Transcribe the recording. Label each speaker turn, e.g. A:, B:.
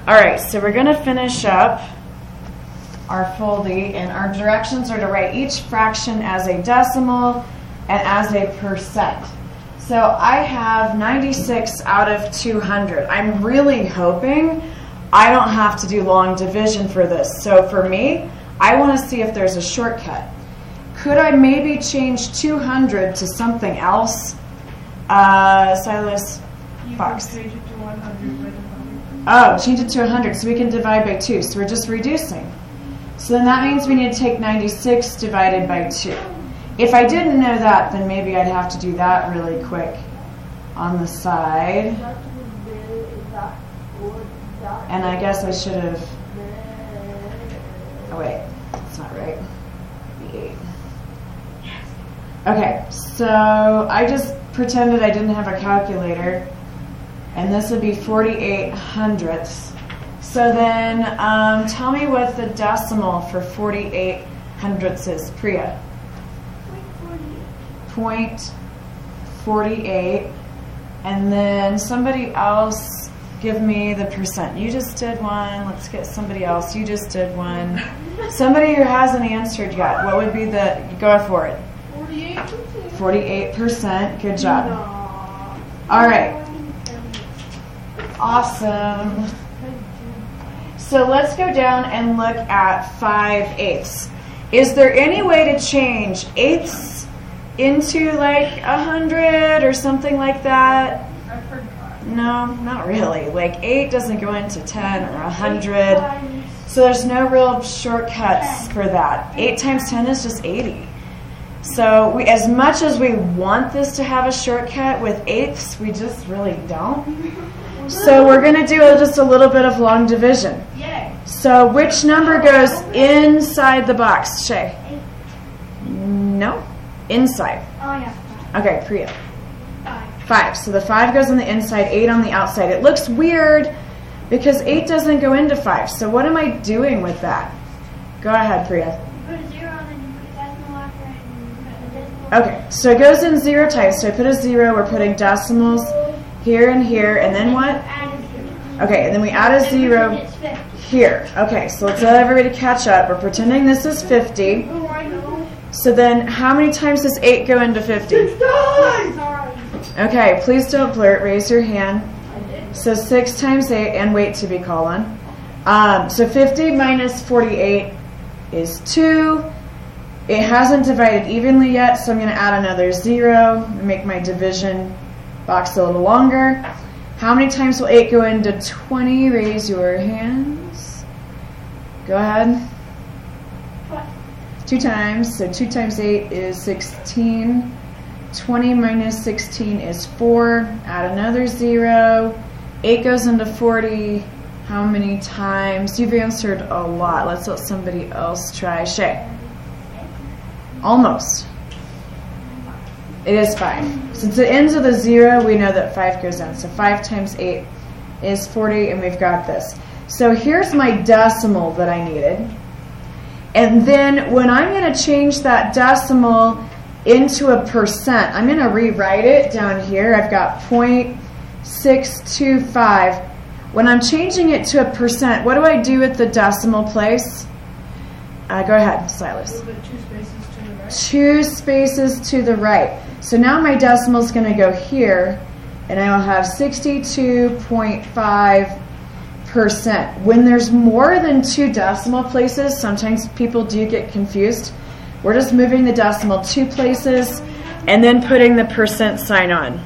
A: All right, so we're going to finish up our Foldie, and our directions are to write each fraction as a decimal and as a percent. So I have 96 out of 200. I'm really hoping I don't have to do long division for this. So for me, I want to see if there's a shortcut. Could I maybe change 200 to something else? Silas, Fox.
B: Change it to 100.
A: Oh, change it to 100 so we can divide by 2. So we're just reducing. So then that means we need to take 96 divided by 2. If I didn't know that, then maybe I'd have to do that really quick on the side. And I guess I should have... Oh, wait. That's not right. The 8. Okay, so I just pretended I didn't have a calculator. And this would be 48 hundredths. So then tell me what the decimal for 48 hundredths is, Priya. 0.48. And then somebody else give me the percent. You just did one. Let's get somebody else. You just did one. Somebody who hasn't answered yet. What would be the, go for it.
B: 48%.
A: 48%. Good job. All right. Awesome. So let's go down and look at 5/8. Is there any way to change eighths into like 100 or something like that?
B: I forgot.
A: No, not really. Like 8 doesn't go into 10 or 100. So there's no real shortcuts for that. 8 times 10 is just 80. So we, as much as we want this to have a shortcut with eighths, we just really don't. So we're going to do just a little bit of long division.
B: Yay.
A: So which number goes inside the box, Shay? No, inside.
B: Oh, yeah.
A: Okay, Priya.
B: 5.
A: 5. So the 5 goes on the inside, 8 on the outside. It looks weird because 8 doesn't go into 5. So what am I doing with that? Go ahead, Priya.
B: Put a 0 on it and put a decimal after it and put a decimal.
A: Okay, so it goes in 0 types. So I put a 0. We're putting decimals here and here, and then what?
B: Add a 0.
A: Okay, and then we add a 0
B: It's 50.
A: here. Okay, so let's let everybody catch up. We're pretending this is 50.
B: Oh, I know.
A: So then how many times does 8 go into 50?
B: Sorry.
A: Okay, please don't flirt. Raise your hand.
B: I did.
A: So 6 times 8, and wait to be called on. So 50 minus 48 is 2. It hasn't divided evenly yet, so I'm going to add another 0 and make my division box a little longer. How many times will 8 go into 20? Raise your hands. Go ahead.
B: What?
A: 2 times. So 2 times 8 is 16. 20 minus 16 is 4. Add another 0. 8 goes into 40. How many times? You've answered a lot. Let's let somebody else try. Shay. Almost. It is 5. Since it ends with a 0, we know that 5 goes in. So 5 times 8 is 40, and we've got this. So here's my decimal that I needed. And then when I'm going to change that decimal into a percent, I'm going to rewrite it down here. I've got 0.625. When I'm changing it to a percent, what do I do at the decimal place? Go ahead, Silas.
B: Move it 2 spaces to the right.
A: 2 spaces to the right. So now my decimal is going to go here, and I will have 62.5%. When there's more than 2 decimal places, sometimes people do get confused. We're just moving the decimal 2 places and then putting the percent sign on.